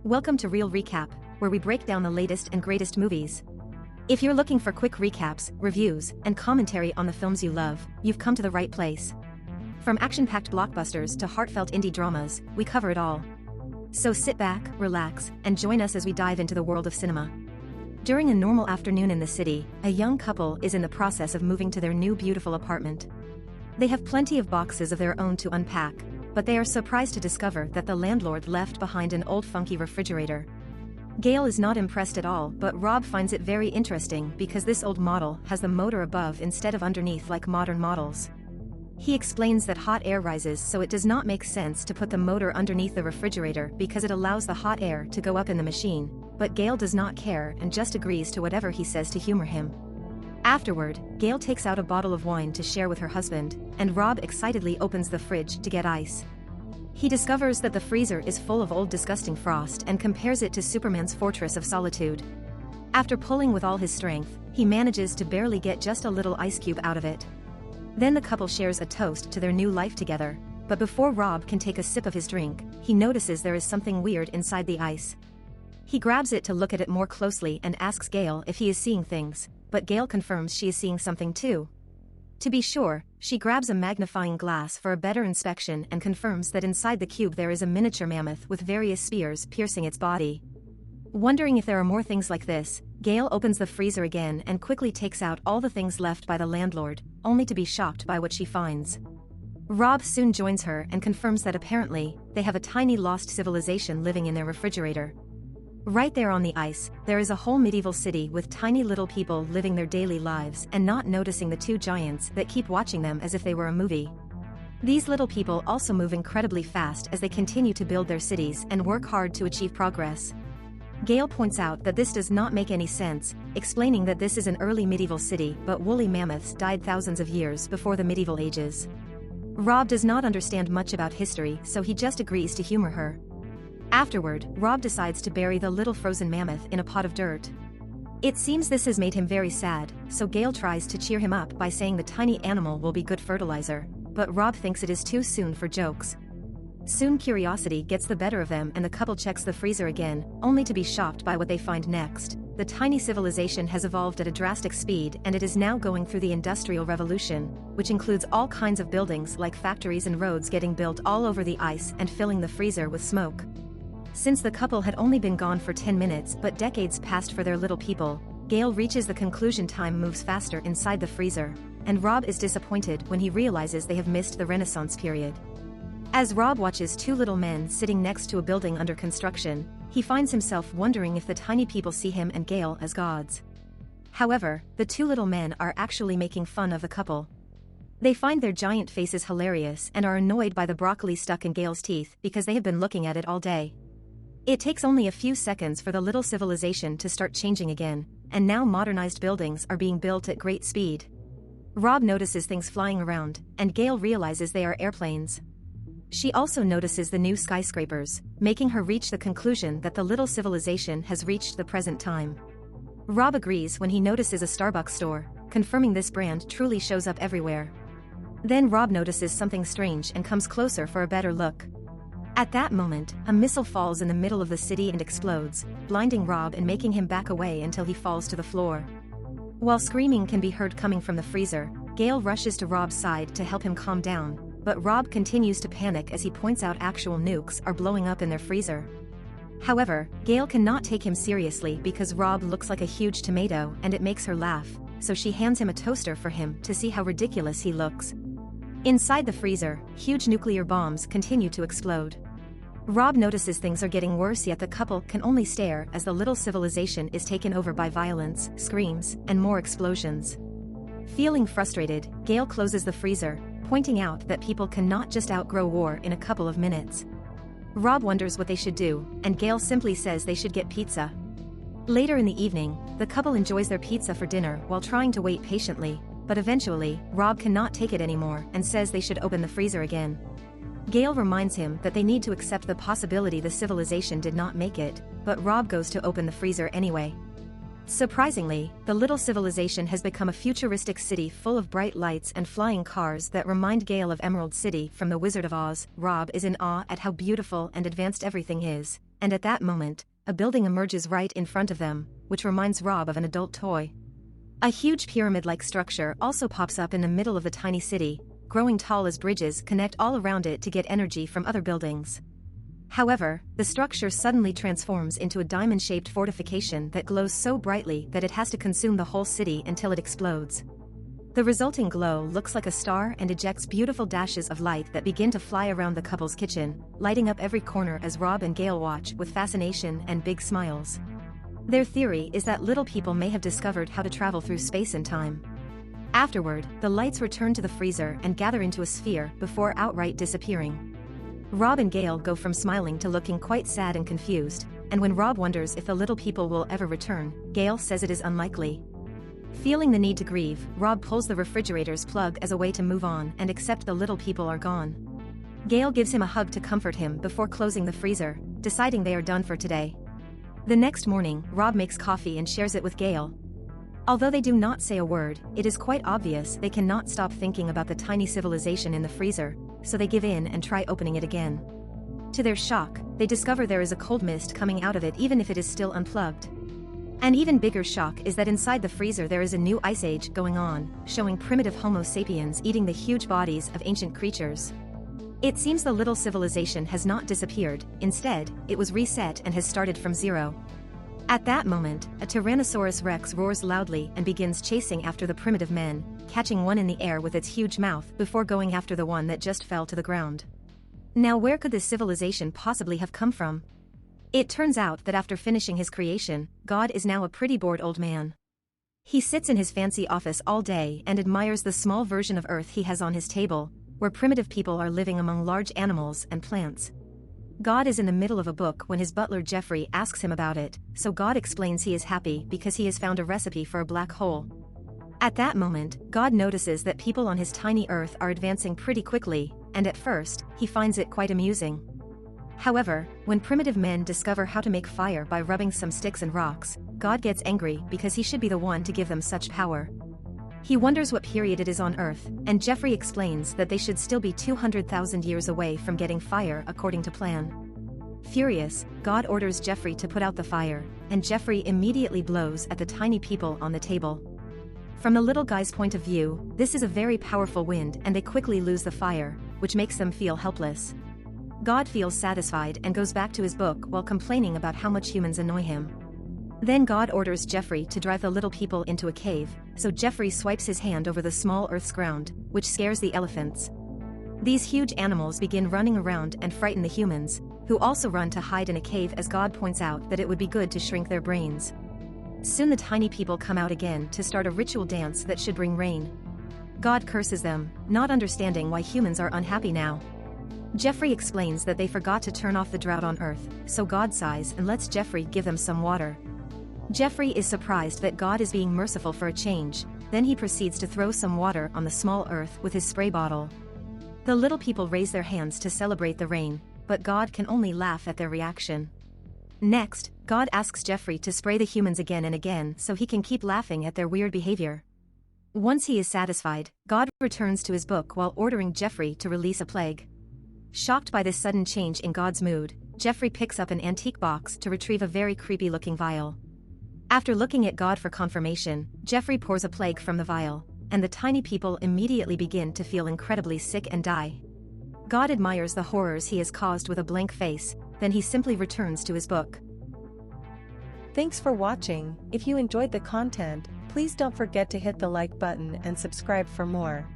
Welcome to Real Recap, where we break down the latest and greatest movies. If you're looking for quick recaps, reviews, and commentary on the films you love, you've come to the right place. From action-packed blockbusters to heartfelt indie dramas, we cover it all. So sit back, relax, and join us as we dive into the world of cinema. During a normal afternoon in the city, a young couple is in the process of moving to their new beautiful apartment. They have plenty of boxes of their own to unpack, but they are surprised to discover that the landlord left behind an old funky refrigerator. Gail is not impressed at all, but Rob finds it very interesting because this old model has the motor above instead of underneath like modern models. He explains that hot air rises, so it does not make sense to put the motor underneath the refrigerator because it allows the hot air to go up in the machine, but Gail does not care and just agrees to whatever he says to humor him. Afterward, Gail takes out a bottle of wine to share with her husband, and Rob excitedly opens the fridge to get ice. He discovers that the freezer is full of old disgusting frost and compares it to Superman's fortress of solitude. After pulling with all his strength, he manages to barely get just a little ice cube out of it. Then the couple shares a toast to their new life together, but before Rob can take a sip of his drink, he notices there is something weird inside the ice. He grabs it to look at it more closely and asks Gail if he is seeing things, but Gail confirms she is seeing something too. To be sure, she grabs a magnifying glass for a better inspection and confirms that inside the cube there is a miniature mammoth with various spears piercing its body. Wondering if there are more things like this, Gail opens the freezer again and quickly takes out all the things left by the landlord, only to be shocked by what she finds. Rob soon joins her and confirms that apparently, they have a tiny lost civilization living in their refrigerator. Right there on the ice, there is a whole medieval city with tiny little people living their daily lives and not noticing the two giants that keep watching them as if they were a movie. These little people also move incredibly fast as they continue to build their cities and work hard to achieve progress. Gail points out that this does not make any sense, explaining that this is an early medieval city but woolly mammoths died thousands of years before the medieval ages. Rob does not understand much about history, so he just agrees to humor her. Afterward, Rob decides to bury the little frozen mammoth in a pot of dirt. It seems this has made him very sad, so Gail tries to cheer him up by saying the tiny animal will be good fertilizer, but Rob thinks it is too soon for jokes. Soon curiosity gets the better of them and the couple checks the freezer again, only to be shocked by what they find next. The tiny civilization has evolved at a drastic speed and it is now going through the Industrial Revolution, which includes all kinds of buildings like factories and roads getting built all over the ice and filling the freezer with smoke. Since the couple had only been gone for 10 minutes but decades passed for their little people, Gail reaches the conclusion time moves faster inside the freezer, and Rob is disappointed when he realizes they have missed the Renaissance period. As Rob watches two little men sitting next to a building under construction, he finds himself wondering if the tiny people see him and Gail as gods. However, the two little men are actually making fun of the couple. They find their giant faces hilarious and are annoyed by the broccoli stuck in Gail's teeth because they have been looking at it all day. It takes only a few seconds for the little civilization to start changing again, and now modernized buildings are being built at great speed. Rob notices things flying around, and Gail realizes they are airplanes. She also notices the new skyscrapers, making her reach the conclusion that the little civilization has reached the present time. Rob agrees when he notices a Starbucks store, confirming this brand truly shows up everywhere. Then Rob notices something strange and comes closer for a better look. At that moment, a missile falls in the middle of the city and explodes, blinding Rob and making him back away until he falls to the floor. While screaming can be heard coming from the freezer, Gail rushes to Rob's side to help him calm down, but Rob continues to panic as he points out actual nukes are blowing up in their freezer. However, Gail cannot take him seriously because Rob looks like a huge tomato and it makes her laugh, so she hands him a toaster for him to see how ridiculous he looks. Inside the freezer, huge nuclear bombs continue to explode. Rob notices things are getting worse, yet the couple can only stare as the little civilization is taken over by violence, screams, and more explosions. Feeling frustrated, Gail closes the freezer, pointing out that people cannot just outgrow war in a couple of minutes. Rob wonders what they should do, and Gail simply says they should get pizza. Later in the evening, the couple enjoys their pizza for dinner while trying to wait patiently, but eventually, Rob cannot take it anymore and says they should open the freezer again. Gail reminds him that they need to accept the possibility the civilization did not make it, but Rob goes to open the freezer anyway. Surprisingly, the little civilization has become a futuristic city full of bright lights and flying cars that remind Gail of Emerald City from The Wizard of Oz. Rob is in awe at how beautiful and advanced everything is, and at that moment, a building emerges right in front of them, which reminds Rob of an adult toy. A huge pyramid-like structure also pops up in the middle of the tiny city, growing tall as bridges connect all around it to get energy from other buildings. However, the structure suddenly transforms into a diamond-shaped fortification that glows so brightly that it has to consume the whole city until it explodes. The resulting glow looks like a star and ejects beautiful dashes of light that begin to fly around the couple's kitchen, lighting up every corner as Rob and Gail watch with fascination and big smiles. Their theory is that little people may have discovered how to travel through space and time. Afterward, the lights return to the freezer and gather into a sphere before outright disappearing. Rob and Gail go from smiling to looking quite sad and confused, and when Rob wonders if the little people will ever return, Gail says it is unlikely. Feeling the need to grieve, Rob pulls the refrigerator's plug as a way to move on and accept the little people are gone. Gail gives him a hug to comfort him before closing the freezer, deciding they are done for today. The next morning, Rob makes coffee and shares it with Gail. Although they do not say a word, it is quite obvious they cannot stop thinking about the tiny civilization in the freezer, so they give in and try opening it again. To their shock, they discover there is a cold mist coming out of it even if it is still unplugged. An even bigger shock is that inside the freezer there is a new ice age going on, showing primitive Homo sapiens eating the huge bodies of ancient creatures. It seems the little civilization has not disappeared, instead, it was reset and has started from zero. At that moment, a Tyrannosaurus Rex roars loudly and begins chasing after the primitive men, catching one in the air with its huge mouth before going after the one that just fell to the ground. Now where could this civilization possibly have come from? It turns out that after finishing his creation, God is now a pretty bored old man. He sits in his fancy office all day and admires the small version of Earth he has on his table, where primitive people are living among large animals and plants. God is in the middle of a book when his butler Jeffrey asks him about it, so God explains he is happy because he has found a recipe for a black hole. At that moment, God notices that people on his tiny Earth are advancing pretty quickly, and at first, he finds it quite amusing. However, when primitive men discover how to make fire by rubbing some sticks and rocks, God gets angry because he should be the one to give them such power. He wonders what period it is on Earth, and Jeffrey explains that they should still be 200,000 years away from getting fire according to plan. Furious, God orders Jeffrey to put out the fire, and Jeffrey immediately blows at the tiny people on the table. From the little guy's point of view, this is a very powerful wind and they quickly lose the fire, which makes them feel helpless. God feels satisfied and goes back to his book while complaining about how much humans annoy him. Then God orders Jeffrey to drive the little people into a cave, so Jeffrey swipes his hand over the small Earth's ground, which scares the elephants. These huge animals begin running around and frighten the humans, who also run to hide in a cave as God points out that it would be good to shrink their brains. Soon the tiny people come out again to start a ritual dance that should bring rain. God curses them, not understanding why humans are unhappy now. Jeffrey explains that they forgot to turn off the drought on Earth, so God sighs and lets Jeffrey give them some water. Jeffrey is surprised that God is being merciful for a change, then he proceeds to throw some water on the small Earth with his spray bottle. The little people raise their hands to celebrate the rain, but God can only laugh at their reaction. Next, God asks Jeffrey to spray the humans again and again so he can keep laughing at their weird behavior. Once he is satisfied, God returns to his book while ordering Jeffrey to release a plague. Shocked by this sudden change in God's mood, Jeffrey picks up an antique box to retrieve a very creepy-looking vial. After looking at God for confirmation, Jeffrey pours a plague from the vial, and the tiny people immediately begin to feel incredibly sick and die. God admires the horrors he has caused with a blank face, then he simply returns to his book. Thanks for watching. If you enjoyed the content, please don't forget to hit the like button and subscribe for more.